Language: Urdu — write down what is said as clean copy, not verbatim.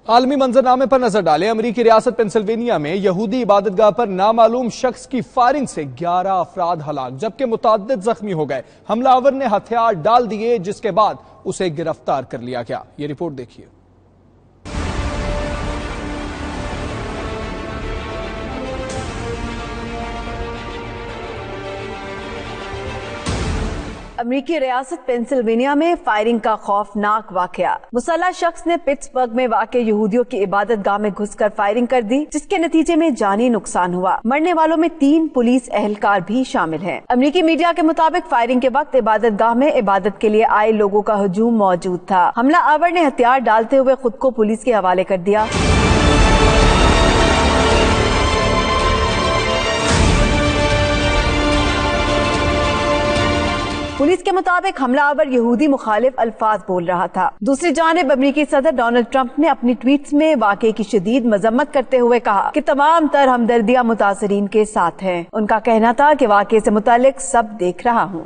عالمی منظرنامے پر نظر ڈالیں۔ امریکی ریاست پینسلوینیا میں یہودی عبادت گاہ پر نامعلوم شخص کی فائرنگ سے 11 افراد ہلاک جبکہ متعدد زخمی ہو گئے۔ حملہ آور نے ہتھیار ڈال دیے جس کے بعد اسے گرفتار کر لیا گیا۔ یہ رپورٹ دیکھیے۔ امریکی ریاست پینسلوینیا میں فائرنگ کا خوفناک واقعہ۔ مسلح شخص نے پٹسبرگ میں واقع یہودیوں کی عبادت گاہ میں گھس کر فائرنگ کر دی جس کے نتیجے میں جانی نقصان ہوا۔ مرنے والوں میں 3 پولیس اہلکار بھی شامل ہیں۔ امریکی میڈیا کے مطابق فائرنگ کے وقت عبادت گاہ میں عبادت کے لیے آئے لوگوں کا ہجوم موجود تھا۔ حملہ آور نے ہتھیار ڈالتے ہوئے خود کو پولیس کے حوالے کر دیا۔ پولیس کے مطابق حملہ آور یہودی مخالف الفاظ بول رہا تھا۔ دوسری جانب امریکی صدر ڈونلڈ ٹرمپ نے اپنی ٹویٹس میں واقعے کی شدید مذمت کرتے ہوئے کہا کہ تمام تر ہمدردیاں متاثرین کے ساتھ ہیں۔ ان کا کہنا تھا کہ واقعے سے متعلق سب دیکھ رہا ہوں۔